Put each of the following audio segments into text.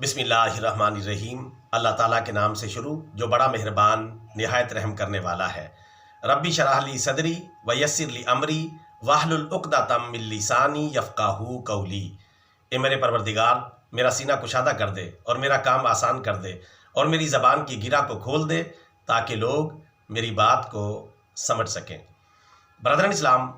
बिस्मिल्लाहिर्रहमानिर्रहीम। अल्लाह ताला के नाम से शुरू जो बड़ा मेहरबान निहायत रहम करने वाला है। रब्बी शरह ली सदरी व यस्सिर ली अमरी वाहलुल उक़दतम मिन लिसानी यफ़क़हू क़ौली। ए मेरे परवरदिगार, मेरा सीना कुशादा कर दे और मेरा काम आसान कर दे और मेरी ज़बान की गिरा को खोल दे ताकि लोग मेरी बात को समझ सकें। ब्रदरन इस्लाम,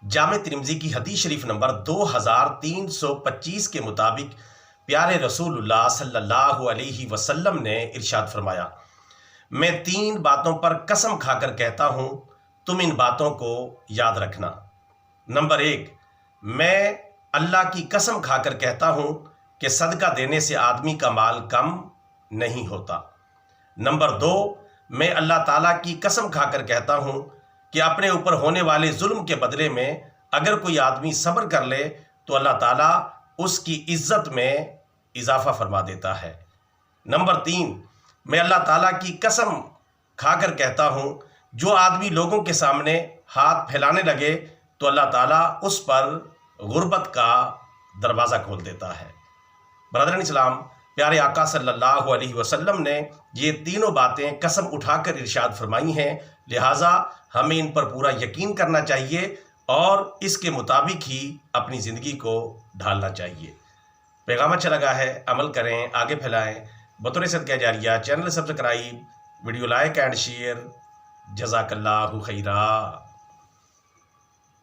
जामे तिरमिज़ी की हदीस शरीफ नंबर 2325 के मुताबिक प्यारे रसूलुल्लाह सल्लल्लाहु अलैहि वसल्लम ने इरशाद फरमाया, मैं 3 बातों पर कसम खाकर कहता हूँ, तुम इन बातों को याद रखना। नंबर 1, मैं अल्लाह की कसम खाकर कहता हूँ कि सदका देने से आदमी का माल कम नहीं होता। नंबर 2, मैं अल्लाह ताला की कसम खाकर कहता हूँ कि अपने ऊपर होने वाले जुल्म के बदले में अगर कोई आदमी सब्र कर ले तो अल्लाह ताला उसकी इज्जत में इजाफा फरमा देता है। नंबर 3, मैं अल्लाह ताला की कसम खाकर कहता हूँ, जो आदमी लोगों के सामने हाथ फैलाने लगे तो अल्लाह ताला उस पर गुर्बत का दरवाज़ा खोल देता है। ब्रदरन इस्लाम, प्यारे आका सल्लल्लाहु अलैहि वसल्लम ने ये तीनों बातें कसम उठाकर इरशाद फरमाई हैं, लिहाजा हमें इन पर पूरा यकीन करना चाहिए और इसके मुताबिक ही अपनी ज़िंदगी को ढालना चाहिए। पैगाम अच्छा लगा है, अमल करें, आगे फैलाएं। बतौर सदका जारिया channel subscribe, video like and share. जज़ाकल्लाहु खैरा।